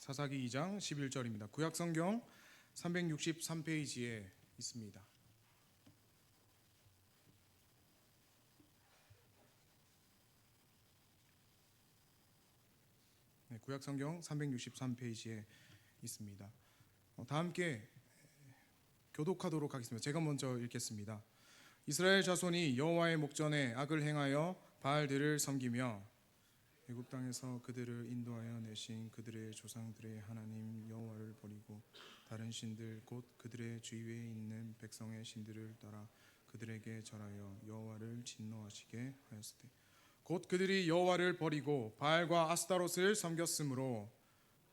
사사기 2장 11절입니다. 구약성경 363페이지에 있습니다. 구약성경 363페이지에 있습니다. 다 함께 교독하도록 하겠습니다. 제가 먼저 읽겠습니다. 이스라엘 자손이 여호와의 목전에 악을 행하여 바알들을 섬기며 애굽 땅에서 그들을 인도하여 내신 그들의 조상들의 하나님 여호와를 버리고 다른 신들 곧 그들의 주위에 있는 백성의 신들을 따라 그들에게 절하여 여호와를 진노하시게 하였으되 곧 그들이 여호와를 버리고 바알과 아스타롯을 섬겼으므로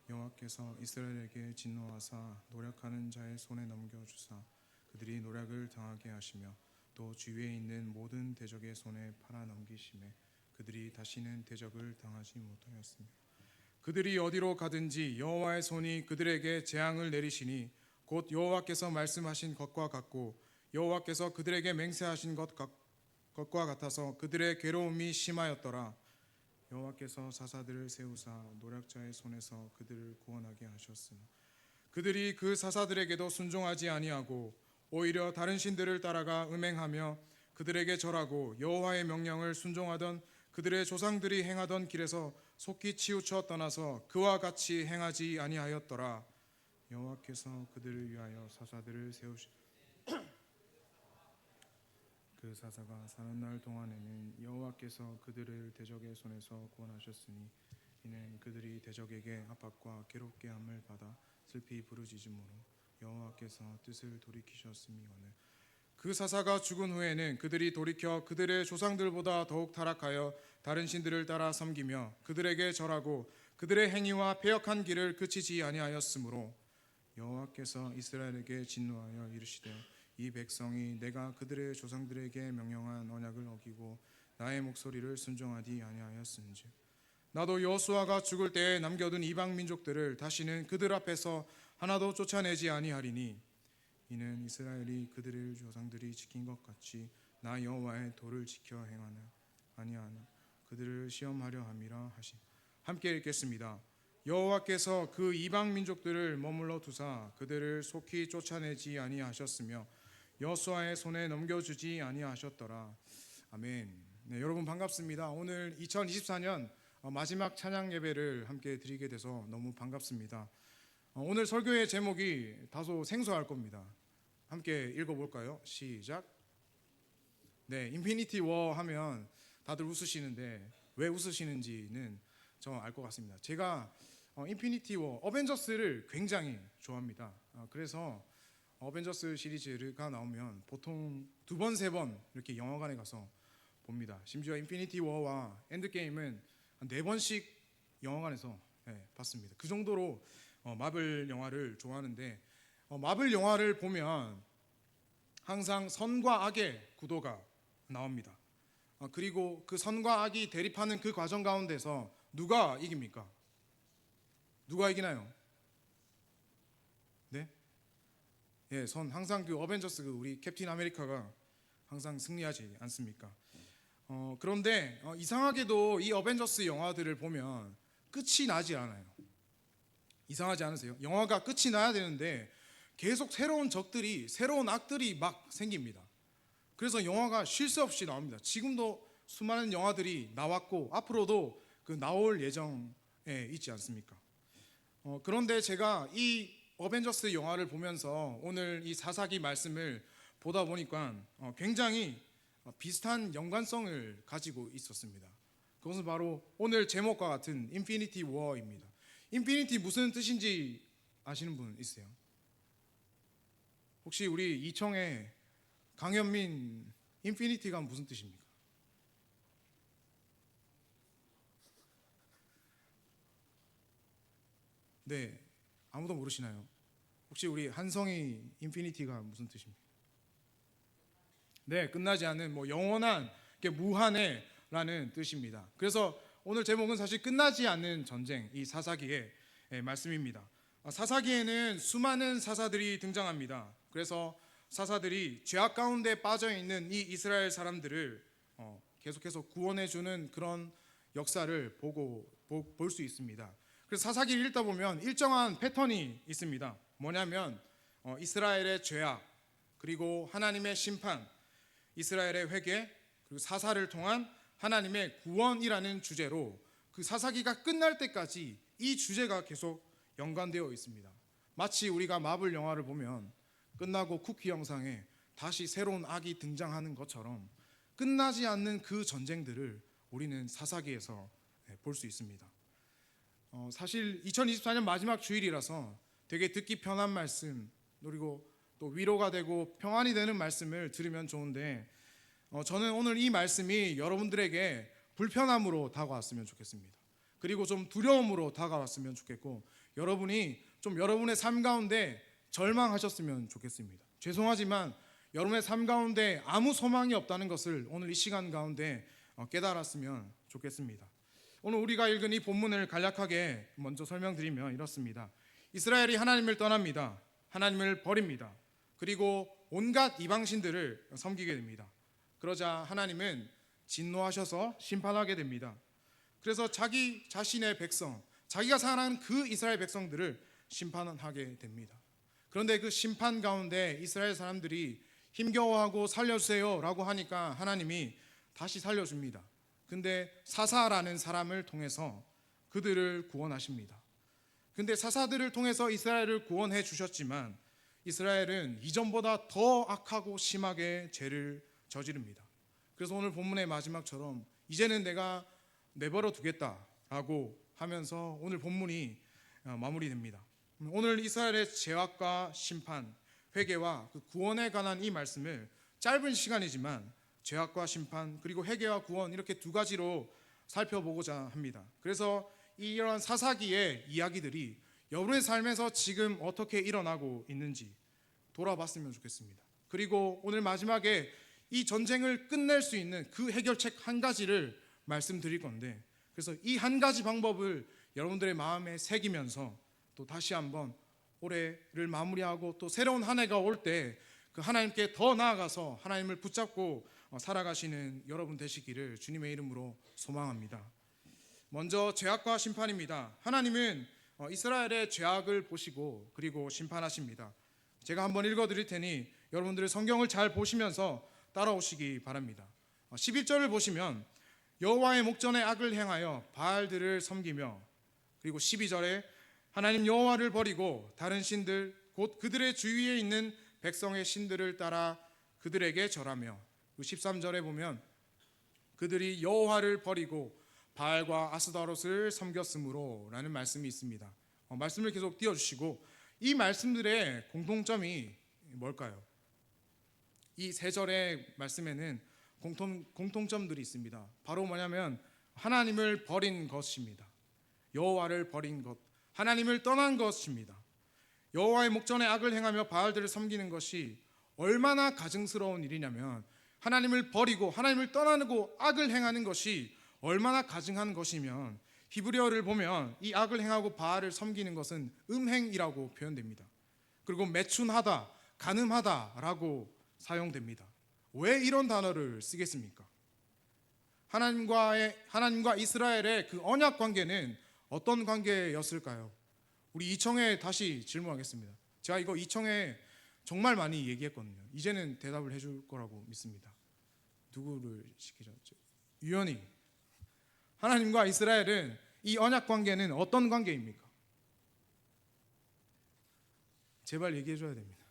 여호와께서 이스라엘에게 진노하사 노력하는 자의 손에 넘겨주사 그들이 노력을 당하게 하시며 또 주위에 있는 모든 대적의 손에 팔아 넘기심에 그들이 다시는 대적을 당하지 못하였으며 그들이 어디로 가든지 여호와의 손이 그들에게 재앙을 내리시니 곧 여호와께서 말씀하신 것과 같고 여호와께서 그들에게 맹세하신 것과 같아서 그들의 괴로움이 심하였더라. 여호와께서 사사들을 세우사 노략자의 손에서 그들을 구원하게 하셨으나 그들이 그 사사들에게도 순종하지 아니하고 오히려 다른 신들을 따라가 음행하며 그들에게 절하고 여호와의 명령을 순종하던 그들의 조상들이 행하던 길에서 속히 치우쳐 떠나서 그와 같이 행하지 아니하였더라. 여호와께서 그들을 위하여 사사들을 세우시 그 사사가 사는 날 동안에는 여호와께서 그들을 대적의 손에서 구원하셨으니 이는 그들이 대적에게 압박과 괴롭게 함을 받아 슬피 부르짖음으로 여호와께서 뜻을 돌이키셨음이거늘 그 사사가 죽은 후에는 그들이 돌이켜 그들의 조상들보다 더욱 타락하여 다른 신들을 따라 섬기며 그들에게 절하고 그들의 행위와 패역한 길을 그치지 아니하였으므로 여호와께서 이스라엘에게 진노하여 이르시되 이 백성이 내가 그들의 조상들에게 명령한 언약을 어기고 나의 목소리를 순종하지 아니하였은즉 나도 여호수아가 죽을 때에 남겨둔 이방 민족들을 다시는 그들 앞에서 하나도 쫓아내지 아니하리니 이는 이스라엘이 그들의 조상들이 지킨 것 같이 나 여호와의 도를 지켜 행하나 아니하나 그들을 시험하려 함이라 하시. 함께 읽겠습니다. 여호와께서 그 이방 민족들을 머물러 두사 그들을 속히 쫓아내지 아니하셨으며 여호수아의 손에 넘겨주지 아니하셨더라. 아멘. 네, 여러분 반갑습니다. 오늘 2024년 마지막 찬양 예배를 함께 드리게 돼서 너무 반갑습니다. 오늘 설교의 제목이 다소 생소할 겁니다. 함께 읽어볼까요? 시작. 네, 인피니티 워 하면 다들 웃으시는데 왜 웃으시는지는 저 알 것 같습니다. 제가 인피니티 워, 어벤져스를 굉장히 좋아합니다. 그래서 어벤져스 시리즈가 나오면 보통 2번, 3번 이렇게 영화관에 가서 봅니다. 심지어 인피니티 워와 엔드게임은 한 4번씩 영화관에서 봤습니다. 그 정도로 마블 영화를 좋아하는데 마블 영화를 보면 항상 선과 악의 구도가 나옵니다. 그리고 그 선과 악이 대립하는 그 과정 가운데서 누가 이깁니까? 누가 이기나요? 네? 예, 항상 그 어벤져스 우리 캡틴 아메리카가 항상 승리하지 않습니까? 그런데 이상하게도 이 어벤져스 영화들을 보면 끝이 나지 않아요. 이상하지 않으세요? 영화가 끝이 나야 되는데 계속 새로운 적들이, 새로운 악들이 막 생깁니다. 그래서 영화가 쉴 새 없이 나옵니다. 지금도 수많은 영화들이 나왔고 앞으로도 그 나올 예정에 있지 않습니까? 그런데 제가 이 어벤져스 영화를 보면서 오늘 이 사사기 말씀을 보다 보니까 굉장히 비슷한 연관성을 가지고 있었습니다. 그것은 바로 오늘 제목과 같은 인피니티 워입니다. 인피니티 무슨 뜻인지 아시는 분 있으세요? 혹시 우리 이청의 강현민 인피니티가 무슨 뜻입니까? 네, 아무도 모르시나요? 혹시 우리 한성이 인피니티가 무슨 뜻입니까? 네, 끝나지 않는 영원한 무한해라는 뜻입니다. 그래서 오늘 제목은 사실 끝나지 않는 전쟁, 이 사사기의 말씀입니다. 사사기에는 수많은 사사들이 등장합니다. 그래서 사사들이 죄악 가운데 빠져 있는 이 이스라엘 사람들을 계속해서 구원해 주는 그런 역사를 볼 수 있습니다. 그래서 사사기를 읽다 보면 일정한 패턴이 있습니다. 뭐냐면 이스라엘의 죄악, 그리고 하나님의 심판, 이스라엘의 회개, 그리고 사사를 통한 하나님의 구원이라는 주제로 그 사사기가 끝날 때까지 이 주제가 계속 연관되어 있습니다. 마치 우리가 마블 영화를 보면 끝나고 쿠키 영상에 다시 새로운 악이 등장하는 것처럼 끝나지 않는 그 전쟁들을 우리는 사사기에서 볼 수 있습니다. 사실 2024년 마지막 주일이라서 되게 듣기 편한 말씀, 그리고 또 위로가 되고 평안이 되는 말씀을 들으면 좋은데, 저는 오늘 이 말씀이 여러분들에게 불편함으로 다가왔으면 좋겠습니다. 그리고 좀 두려움으로 다가왔으면 좋겠고, 여러분이 좀 여러분의 삶 가운데 절망하셨으면 좋겠습니다. 죄송하지만 여러분의 삶 가운데 아무 소망이 없다는 것을 오늘 이 시간 가운데 깨달았으면 좋겠습니다. 오늘 우리가 읽은 이 본문을 간략하게 먼저 설명드리면 이렇습니다. 이스라엘이 하나님을 떠납니다. 하나님을 버립니다. 그리고 온갖 이방신들을 섬기게 됩니다. 그러자 하나님은 진노하셔서 심판하게 됩니다. 그래서 자기 자신의 백성, 자기가 사랑하는 그 이스라엘 백성들을 심판하게 됩니다. 그런데 그 심판 가운데 이스라엘 사람들이 힘겨워하고 살려주세요 라고 하니까 하나님이 다시 살려줍니다. 근데 사사라는 사람을 통해서 그들을 구원하십니다. 근데 사사들을 통해서 이스라엘을 구원해 주셨지만 이스라엘은 이전보다 더 악하고 심하게 죄를 저지릅니다. 그래서 오늘 본문의 마지막처럼 이제는 내가 내버려 두겠다라고 하면서 오늘 본문이 마무리됩니다. 오늘 이스라엘의 죄악과 심판, 회개와 그 구원에 관한 이 말씀을 짧은 시간이지만 죄악과 심판 그리고 회개와 구원 이렇게 두 가지로 살펴보고자 합니다. 그래서 이런 사사기의 이야기들이 여러분의 삶에서 지금 어떻게 일어나고 있는지 돌아봤으면 좋겠습니다. 그리고 오늘 마지막에 이 전쟁을 끝낼 수 있는 그 해결책 한 가지를 말씀드릴 건데, 그래서 이 한 가지 방법을 여러분들의 마음에 새기면서 또 다시 한번 올해를 마무리하고 또 새로운 한 해가 올 때 그 하나님께 더 나아가서 하나님을 붙잡고 살아가시는 여러분 되시기를 주님의 이름으로 소망합니다. 먼저 죄악과 심판입니다. 하나님은 이스라엘의 죄악을 보시고 그리고 심판하십니다. 제가 한번 읽어드릴 테니 여러분들의 성경을 잘 보시면서 따라오시기 바랍니다. 11절을 보시면 여호와의 목전에 악을 행하여 바알들을 섬기며, 그리고 12절에 하나님 여호와를 버리고 다른 신들 곧 그들의 주위에 있는 백성의 신들을 따라 그들에게 절하며, 13절에 보면 그들이 여호와를 버리고 바알과 아스다롯을 섬겼으므로 라는 말씀이 있습니다. 말씀을 계속 띄워주시고 이 말씀들의 공통점이 뭘까요? 이 세 절의 말씀에는 공통점들이 있습니다. 바로 뭐냐면 하나님을 버린 것입니다. 여호와를 버린 것, 하나님을 떠난 것입니다. 여호와의 목전에 악을 행하며 바알들을 섬기는 것이 얼마나 가증스러운 일이냐면, 하나님을 버리고 하나님을 떠나고 악을 행하는 것이 얼마나 가증한 것이면, 히브리어를 보면 이 악을 행하고 바알을 섬기는 것은 음행이라고 표현됩니다. 그리고 매춘하다, 간음하다라고 사용됩니다. 왜 이런 단어를 쓰겠습니까? 하나님과 이스라엘의 그 언약 관계는 어떤 관계였을까요? 우리 이청에 다시 질문하겠습니다. 제가 이거 이청에 정말 많이 얘기했거든요. 이제는 대답을 해줄 거라고 믿습니다. 누구를 시키죠? 유연이. 하나님과 이스라엘은 이 언약 관계는 어떤 관계입니까? 제발 얘기해 줘야 됩니다.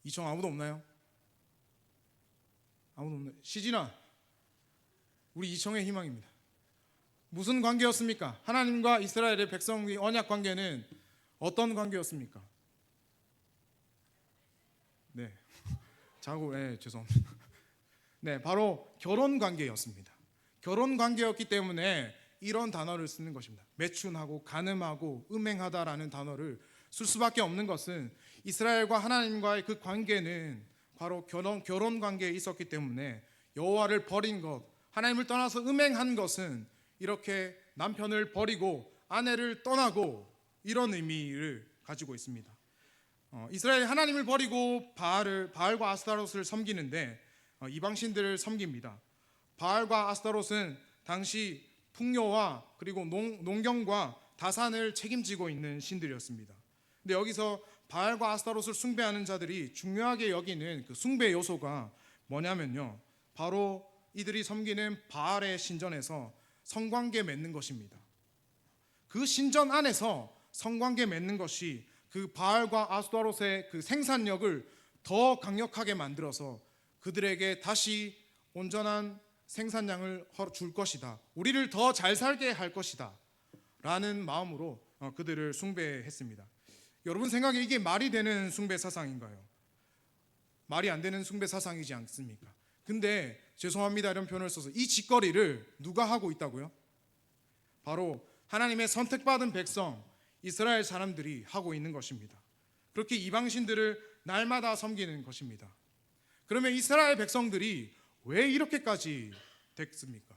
이청 아무도 없나요? 아무도 없나요? 시진아, 우리 이청의 희망입니다. 무슨 관계였습니까? 하나님과 이스라엘의 백성의 언약 관계는 어떤 관계였습니까? 네, 죄송합니다. 네, 바로 결혼 관계였습니다. 결혼 관계였기 때문에 이런 단어를 쓰는 것입니다. 매춘하고 간음하고 음행하다라는 단어를 쓸 수밖에 없는 것은 이스라엘과 하나님과의 그 관계는 바로 결혼 관계에 있었기 때문에, 여호와를 버린 것, 하나님을 떠나서 음행한 것은 이렇게 남편을 버리고 아내를 떠나고 이런 의미를 가지고 있습니다. 이스라엘 하나님을 버리고 바알과 아스타롯을 섬기는데 이방신들을 섬깁니다. 바알과 아스타롯은 당시 풍요와 그리고 농경과 다산을 책임지고 있는 신들이었습니다. 근데 여기서 바알과 아스타롯을 숭배하는 자들이 중요하게 여기는 그 숭배 요소가 뭐냐면요, 바로 이들이 섬기는 바알의 신전에서 성관계 맺는 것입니다. 그 신전 안에서 성관계 맺는 것이 그 바알과 아스타롯의 그 생산력을 더 강력하게 만들어서 그들에게 다시 온전한 생산량을 줄 것이다, 우리를 더 잘 살게 할 것이다 라는 마음으로 그들을 숭배했습니다. 여러분 생각에 이게 말이 되는 숭배 사상인가요? 말이 안 되는 숭배 사상이지 않습니까? 근데 죄송합니다 이런 표현을 써서 이 짓거리를 누가 하고 있다고요? 바로 하나님의 선택받은 백성 이스라엘 사람들이 하고 있는 것입니다. 그렇게 이방신들을 날마다 섬기는 것입니다. 그러면 이스라엘 백성들이 왜 이렇게까지 됐습니까?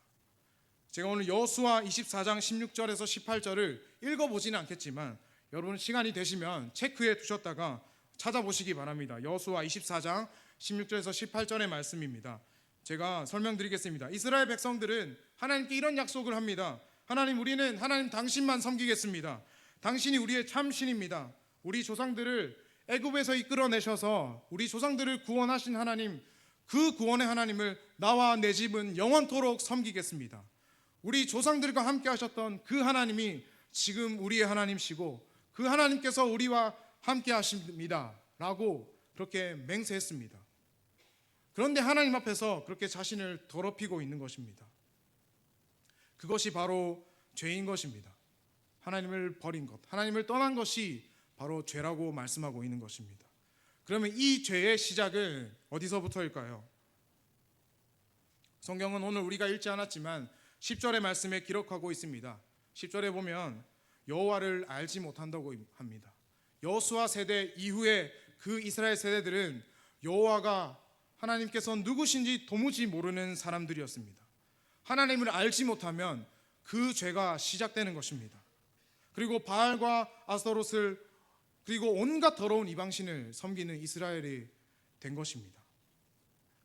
제가 오늘 여호수아 24장 16절에서 18절을 읽어보지는 않겠지만 여러분 시간이 되시면 체크해 두셨다가 찾아보시기 바랍니다. 여호수아 24장 16절에서 18절의 말씀입니다. 제가 설명드리겠습니다. 이스라엘 백성들은 하나님께 이런 약속을 합니다. 하나님, 우리는 하나님 당신만 섬기겠습니다. 당신이 우리의 참 신입니다. 우리 조상들을 애굽에서 이끌어내셔서 우리 조상들을 구원하신 하나님, 그 구원의 하나님을 나와 내 집은 영원토록 섬기겠습니다. 우리 조상들과 함께 하셨던 그 하나님이 지금 우리의 하나님이시고 그 하나님께서 우리와 함께 하십니다 라고 그렇게 맹세했습니다. 그런데 하나님 앞에서 그렇게 자신을 더럽히고 있는 것입니다. 그것이 바로 죄인 것입니다. 하나님을 버린 것, 하나님을 떠난 것이 바로 죄라고 말씀하고 있는 것입니다. 그러면 이 죄의 시작은 어디서부터일까요? 성경은 오늘 우리가 읽지 않았지만 10절의 말씀에 기록하고 있습니다. 10절에 보면 여호와를 알지 못한다고 합니다. 여호수아 세대 이후에 그 이스라엘 세대들은 여호와가 하나님께서 누구신지 도무지 모르는 사람들이었습니다. 하나님을 알지 못하면 그 죄가 시작되는 것입니다. 그리고 바알과 아스타롯을 그리고 온갖 더러운 이방신을 섬기는 이스라엘이 된 것입니다.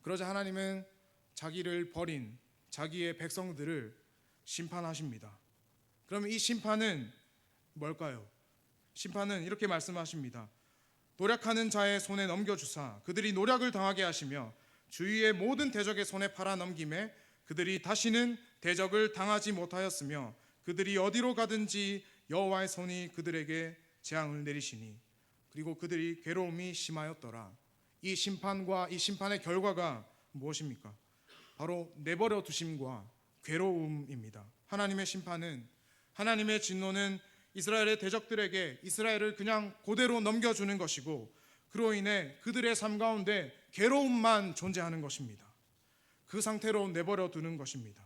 그러자 하나님은 자기를 버린 자기의 백성들을 심판하십니다. 그러면 이 심판은 뭘까요? 심판은 이렇게 말씀하십니다. 노력하는 자의 손에 넘겨주사 그들이 노력을 당하게 하시며 주위의 모든 대적의 손에 팔아 넘김에 그들이 다시는 대적을 당하지 못하였으며 그들이 어디로 가든지 여호와의 손이 그들에게 재앙을 내리시니 그리고 그들이 괴로움이 심하였더라. 이 심판과 이 심판의 결과가 무엇입니까? 바로 내버려 두심과 괴로움입니다. 하나님의 심판은, 하나님의 진노는 이스라엘의 대적들에게 이스라엘을 그냥 그대로 넘겨주는 것이고 그로 인해 그들의 삶 가운데 괴로움만 존재하는 것입니다. 그 상태로 내버려 두는 것입니다.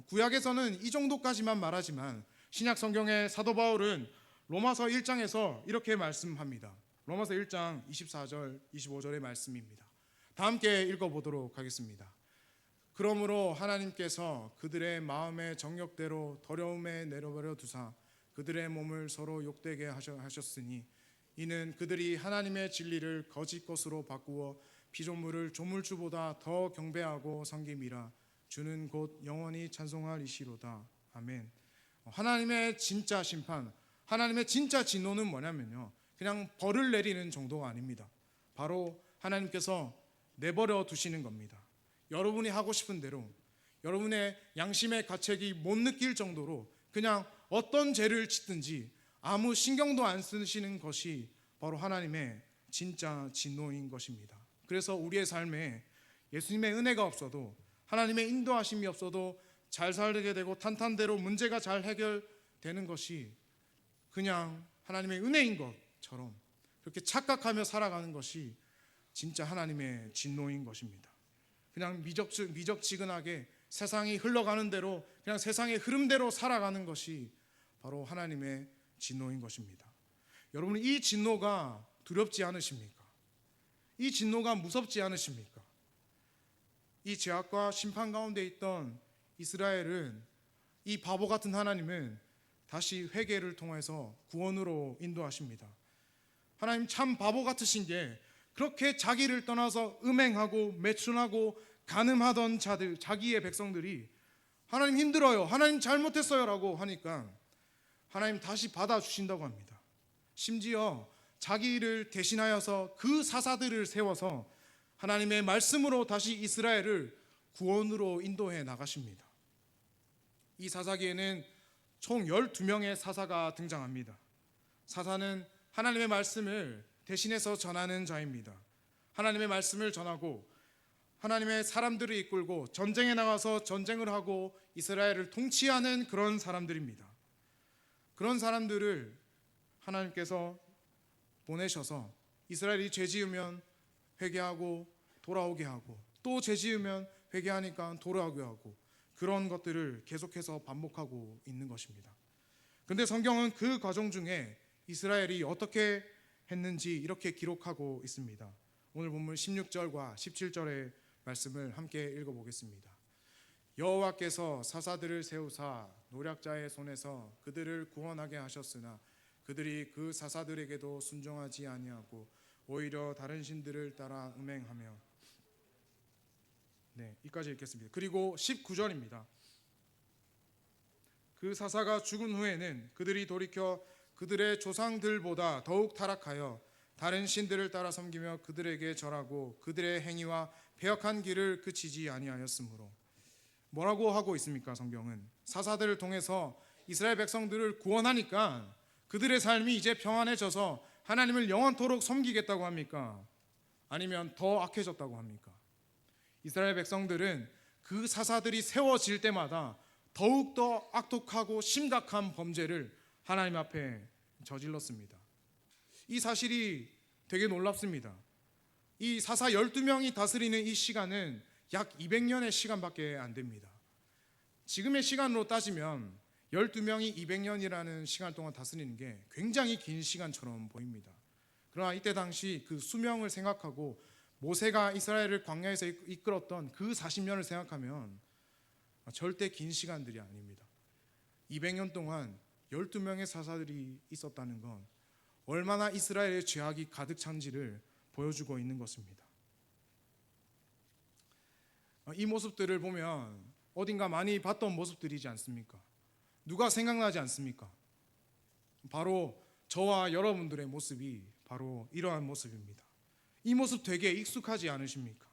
구약에서는 이 정도까지만 말하지만 신약 성경의 사도 바울은 로마서 1장에서 이렇게 말씀합니다. 로마서 1장 24절 25절의 말씀입니다. 다 함께 읽어보도록 하겠습니다. 그러므로 하나님께서 그들의 마음의 정욕대로 더러움에 내려버려 두사 그들의 몸을 서로 욕되게 하셨으니 이는 그들이 하나님의 진리를 거짓 것으로 바꾸어 피조물을 조물주보다 더 경배하고 섬김이라. 주는 곧 영원히 찬송할 이시로다. 아멘. 하나님의 진짜 심판, 하나님의 진짜 진노는 뭐냐면요, 그냥 벌을 내리는 정도가 아닙니다. 바로 하나님께서 내버려 두시는 겁니다. 여러분이 하고 싶은 대로, 여러분의 양심의 가책이 못 느낄 정도로 그냥 어떤 죄를 짓든지 아무 신경도 안 쓰시는 것이 바로 하나님의 진짜 진노인 것입니다. 그래서 우리의 삶에 예수님의 은혜가 없어도, 하나님의 인도하심이 없어도 잘 살게 되고 탄탄대로 문제가 잘 해결되는 것이 그냥 하나님의 은혜인 것처럼 그렇게 착각하며 살아가는 것이 진짜 하나님의 진노인 것입니다. 그냥 미적지근하게 세상이 흘러가는 대로 그냥 세상의 흐름대로 살아가는 것이 바로 하나님의 진노인 것입니다. 여러분, 이 진노가 두렵지 않으십니까? 이 진노가 무섭지 않으십니까? 이 죄악과 심판 가운데 있던 이스라엘은, 이 바보 같은 하나님은 다시 회개를 통해서 구원으로 인도하십니다. 하나님 참 바보 같으신 게, 그렇게 자기를 떠나서 음행하고 매춘하고 간음하던 자들, 자기의 백성들이 하나님 힘들어요, 하나님 잘못했어요 라고 하니까 하나님 다시 받아주신다고 합니다. 심지어 자기를 대신하여서 그 사사들을 세워서 하나님의 말씀으로 다시 이스라엘을 구원으로 인도해 나가십니다. 이 사사기에는 총 12명의 사사가 등장합니다. 사사는 하나님의 말씀을 대신해서 전하는 자입니다. 하나님의 말씀을 전하고 하나님의 사람들을 이끌고 전쟁에 나가서 전쟁을 하고 이스라엘을 통치하는 그런 사람들입니다. 그런 사람들을 하나님께서 보내셔서 이스라엘이 죄 지으면 회개하고 돌아오게 하고 또 죄 지으면 회개하니까 돌아오게 하고 그런 것들을 계속해서 반복하고 있는 것입니다. 그런데 성경은 그 과정 중에 이스라엘이 어떻게 했는지 이렇게 기록하고 있습니다. 오늘 본문 16절과 17절의 말씀을 함께 읽어보겠습니다. 여호와께서 사사들을 세우사 노략자의 손에서 그들을 구원하게 하셨으나 그들이 그 사사들에게도 순종하지 아니하고 오히려 다른 신들을 따라 음행하며. 이까지 읽겠습니다. 그리고 19절입니다. 그 사사가 죽은 후에는 그들이 돌이켜 그들의 조상들보다 더욱 타락하여 다른 신들을 따라 섬기며 그들에게 절하고 그들의 행위와 패역한 길을 그치지 아니하였으므로. 뭐라고 하고 있습니까? 성경은 사사들을 통해서 이스라엘 백성들을 구원하니까 그들의 삶이 이제 평안해져서 하나님을 영원토록 섬기겠다고 합니까? 아니면 더 악해졌다고 합니까? 이스라엘 백성들은 그 사사들이 세워질 때마다 더욱더 악독하고 심각한 범죄를 하나님 앞에 저질렀습니다. 이 사실이 되게 놀랍습니다. 이 사사 12명이 다스리는 이 시간은 약 200년의 시간밖에 안 됩니다. 지금의 시간으로 따지면 12명이 200년이라는 시간 동안 다스리는 게 굉장히 긴 시간처럼 보입니다. 그러나 이때 당시 그 수명을 생각하고 모세가 이스라엘을 광야에서 이끌었던 그 40년을 생각하면 절대 긴 시간들이 아닙니다. 200년 동안 12명의 사사들이 있었다는 건 얼마나 이스라엘의 죄악이 가득 찬지를 보여주고 있는 것입니다. 이 모습들을 보면 어딘가 많이 봤던 모습들이지 않습니까? 누가 생각나지 않습니까? 바로 저와 여러분들의 모습이 바로 이러한 모습입니다. 이 모습 되게 익숙하지 않으십니까?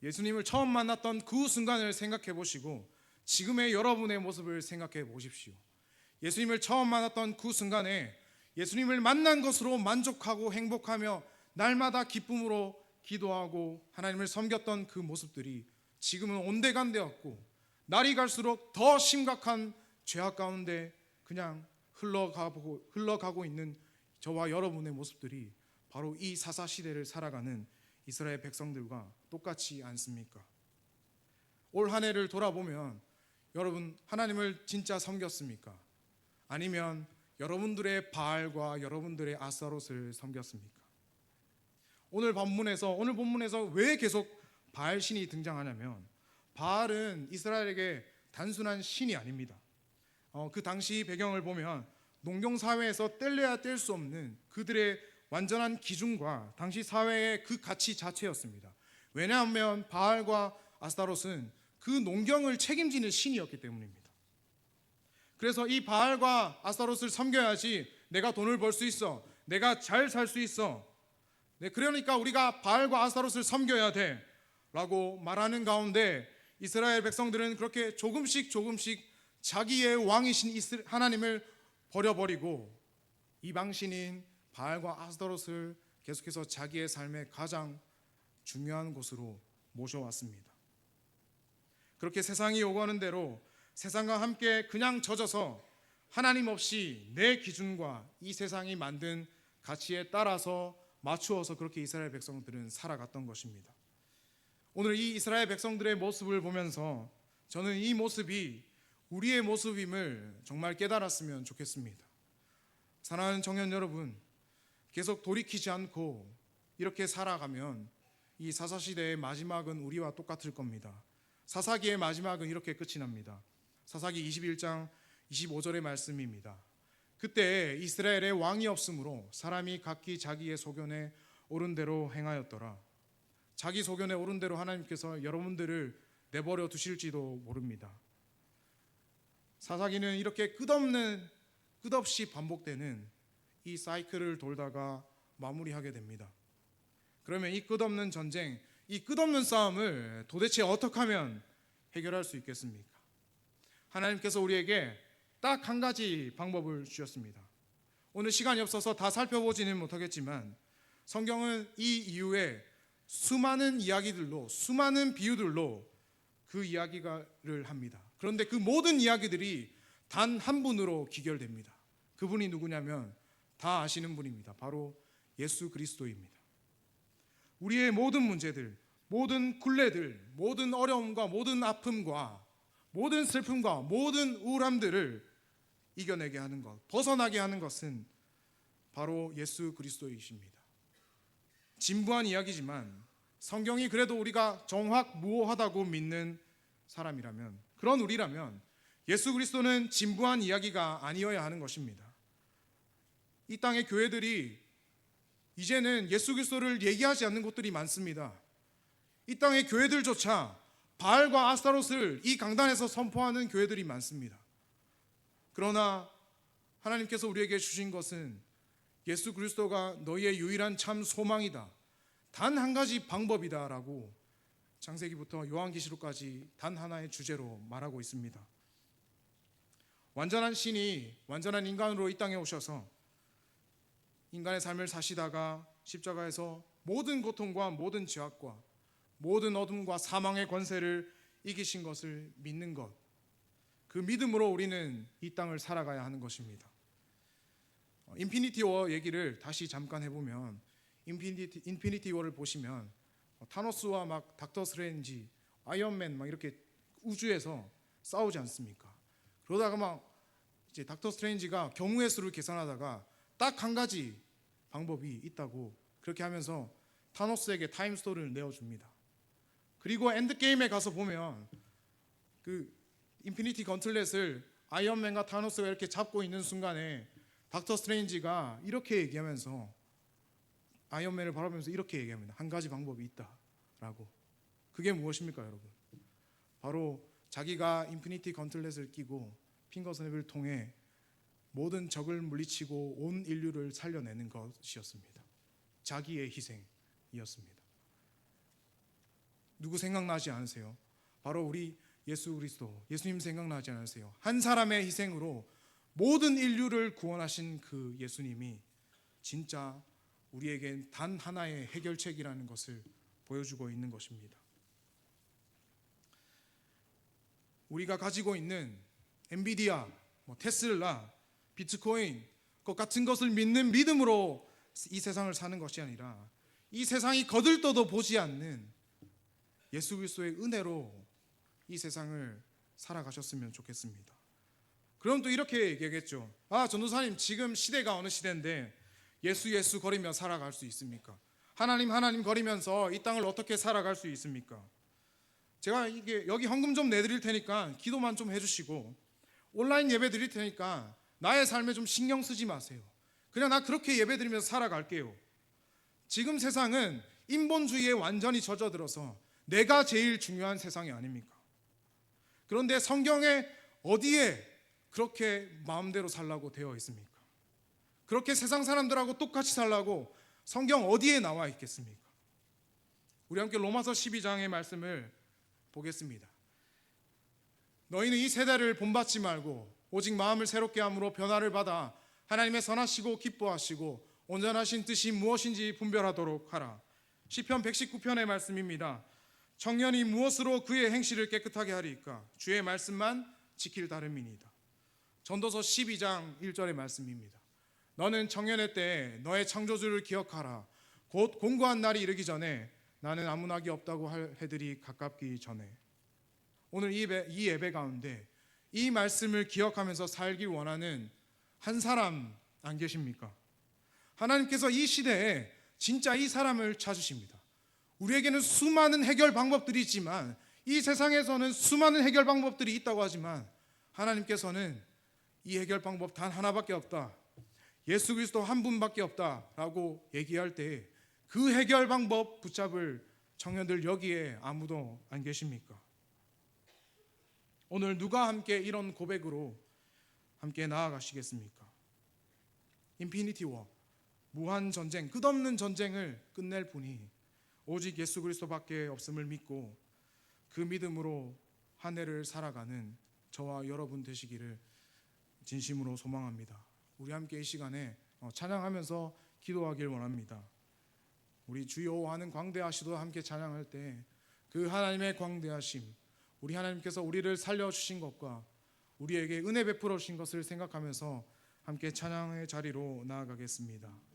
예수님을 처음 만났던 그 순간을 생각해 보시고 지금의 여러분의 모습을 생각해 보십시오. 예수님을 처음 만났던 그 순간에 예수님을 만난 것으로 만족하고 행복하며 날마다 기쁨으로 기도하고 하나님을 섬겼던 그 모습들이 지금은 온데간데없고 날이 갈수록 더 심각한 죄악 가운데 그냥 흘러가고 있는 저와 여러분의 모습들이 바로 이 사사 시대를 살아가는 이스라엘 백성들과 똑같지 않습니까? 올 한 해를 돌아보면 여러분 하나님을 진짜 섬겼습니까? 아니면 여러분들의 바알과 여러분들의 아스타롯을 섬겼습니까? 오늘 본문에서 왜 계속 바알 신이 등장하냐면 바알은 이스라엘에게 단순한 신이 아닙니다. 그 당시 배경을 보면 농경 사회에서 뗄래야 뗄 수 없는 그들의 완전한 기준과 당시 사회의 그 가치 자체였습니다. 왜냐하면 바알과 아스타롯은 그 농경을 책임지는 신이었기 때문입니다. 그래서 이 바알과 아스타롯을 섬겨야지 내가 돈을 벌 수 있어, 내가 잘 살 수 있어, 그러니까 우리가 바알과 아스타롯을 섬겨야 돼 라고 말하는 가운데 이스라엘 백성들은 그렇게 조금씩 자기의 왕이신 하나님을 버려버리고 이방신인 바알과 아스타롯을 계속해서 자기의 삶의 가장 중요한 곳으로 모셔왔습니다. 그렇게 세상이 요구하는 대로 세상과 함께 그냥 젖어서 하나님 없이 내 기준과 이 세상이 만든 가치에 따라서 맞추어서 그렇게 이스라엘 백성들은 살아갔던 것입니다. 오늘 이 이스라엘 백성들의 모습을 보면서 저는 이 모습이 우리의 모습임을 정말 깨달았으면 좋겠습니다. 사랑하는 청년 여러분, 계속 돌이키지 않고 이렇게 살아가면 이 사사시대의 마지막은 우리와 똑같을 겁니다. 사사기의 마지막은 이렇게 끝이 납니다. 사사기 21장 25절의 말씀입니다. 그때 이스라엘에 왕이 없으므로 사람이 각기 자기의 소견에 옳은 대로 행하였더라. 자기 소견에 옳은 대로 하나님께서 여러분들을 내버려 두실지도 모릅니다. 사사기는 이렇게 끝없이 반복되는 이 사이클을 돌다가 마무리하게 됩니다. 그러면 이 끝없는 전쟁, 이 끝없는 싸움을 도대체 어떻게 하면 해결할 수 있겠습니까? 하나님께서 우리에게 딱 한 가지 방법을 주셨습니다. 오늘 시간이 없어서 다 살펴보지는 못하겠지만 성경은 이 이후에 수많은 이야기들로, 수많은 비유들로 그 이야기를 합니다. 그런데 그 모든 이야기들이 단 한 분으로 귀결됩니다. 그분이 누구냐면 다 아시는 분입니다. 바로 예수 그리스도입니다. 우리의 모든 문제들, 모든 굴레들, 모든 어려움과 모든 아픔과 모든 슬픔과 모든 우울함들을 이겨내게 하는 것, 벗어나게 하는 것은 바로 예수 그리스도이십니다. 진부한 이야기지만 성경이 그래도 우리가 정확무오하다고 믿는 사람이라면, 그런 우리라면 예수 그리스도는 진부한 이야기가 아니어야 하는 것입니다. 이 땅의 교회들이 이제는 예수 그리스도를 얘기하지 않는 곳들이 많습니다. 이 땅의 교회들조차 바알과 아스타롯을 이 강단에서 선포하는 교회들이 많습니다. 그러나 하나님께서 우리에게 주신 것은 예수 그리스도가 너희의 유일한 참 소망이다, 단 한 가지 방법이다 라고 창세기부터 요한계시록까지 단 하나의 주제로 말하고 있습니다. 완전한 신이 완전한 인간으로 이 땅에 오셔서 인간의 삶을 사시다가 십자가에서 모든 고통과 모든 죄악과 모든 어둠과 사망의 권세를 이기신 것을 믿는 것, 그 믿음으로 우리는 이 땅을 살아가야 하는 것입니다. 인피니티 워 얘기를 다시 잠깐 해보면, 인피니티 워를 보시면 타노스와 막 닥터 스트레인지, 아이언맨 막 이렇게 우주에서 싸우지 않습니까? 그러다가 막 이제 닥터 스트레인지가 경우의 수를 계산하다가 딱 한 가지 방법이 있다고 그렇게 하면서 타노스에게 타임스토리를 내어줍니다. 그리고 엔드게임에 가서 보면 그 인피니티 건틀렛을 아이언맨과 타노스가 이렇게 잡고 있는 순간에 닥터 스트레인지가 이렇게 얘기하면서, 아이언맨을 바라보면서 이렇게 얘기합니다. 한 가지 방법이 있다라고. 그게 무엇입니까, 여러분? 바로 자기가 인피니티 건틀렛을 끼고 핑거스냅을 통해 모든 적을 물리치고 온 인류를 살려내는 것이었습니다. 자기의 희생이었습니다. 누구 생각나지 않으세요? 바로 우리 예수 그리스도, 예수님 생각나지 않으세요? 한 사람의 희생으로 모든 인류를 구원하신 그 예수님이 진짜 우리에겐 단 하나의 해결책이라는 것을 보여주고 있는 것입니다. 우리가 가지고 있는 엔비디아, 테슬라, 비트코인 것 같은 것을 믿는 믿음으로 이 세상을 사는 것이 아니라 이 세상이 거들떠도 보지 않는 예수 그리스도의 은혜로 이 세상을 살아가셨으면 좋겠습니다. 그럼 또 이렇게 얘기하겠죠. 전도사님, 지금 시대가 어느 시대인데 예수 거리며 살아갈 수 있습니까? 하나님 거리면서 이 땅을 어떻게 살아갈 수 있습니까? 제가 여기 헌금 좀 내드릴 테니까 기도만 좀 해주시고 온라인 예배 드릴 테니까 나의 삶에 좀 신경 쓰지 마세요. 그냥 나 그렇게 예배 드리면서 살아갈게요. 지금 세상은 인본주의에 완전히 젖어들어서 내가 제일 중요한 세상이 아닙니까? 그런데 성경에 어디에 그렇게 마음대로 살라고 되어 있습니까? 그렇게 세상 사람들하고 똑같이 살라고 성경 어디에 나와 있겠습니까? 우리 함께 로마서 12장의 말씀을 보겠습니다. 너희는 이 세대를 본받지 말고 오직 마음을 새롭게 함으로 변화를 받아 하나님의 선하시고 기뻐하시고 온전하신 뜻이 무엇인지 분별하도록 하라. 시편 119편의 말씀입니다. 청년이 무엇으로 그의 행실을 깨끗하게 하리까? 주의 말씀만 지킬 따름이니이다. 전도서 12장 1절의 말씀입니다. 너는 청년의 때에 너의 창조주를 기억하라. 곧 공고한 날이 이르기 전에 나는 아무 낙이 없다고 할 해들이 가깝기 전에. 오늘 이 예배 가운데 이 말씀을 기억하면서 살길 원하는 한 사람 안 계십니까? 하나님께서 이 시대에 진짜 이 사람을 찾으십니다. 우리에게는 수많은 해결 방법들이 있지만, 이 세상에서는 수많은 해결 방법들이 있다고 하지만 하나님께서는 이 해결 방법 단 하나밖에 없다, 예수 그리스도 한 분밖에 없다라고 얘기할 때 그 해결 방법 붙잡을 청년들 여기에 아무도 안 계십니까? 오늘 누가 함께 이런 고백으로 함께 나아가시겠습니까? 인피니티 워, 무한 전쟁, 끝없는 전쟁을 끝낼 분이 오직 예수 그리스도밖에 없음을 믿고 그 믿음으로 한 해를 살아가는 저와 여러분 되시기를 진심으로 소망합니다. 우리 함께 이 시간에 찬양하면서 기도하길 원합니다. 우리 주여 하는 광대하시도 함께 찬양할 때 그 하나님의 광대하심, 우리 하나님께서 우리를 살려주신 것과 우리에게 은혜 베풀어 주신 것을 생각하면서 함께 찬양의 자리로 나아가겠습니다.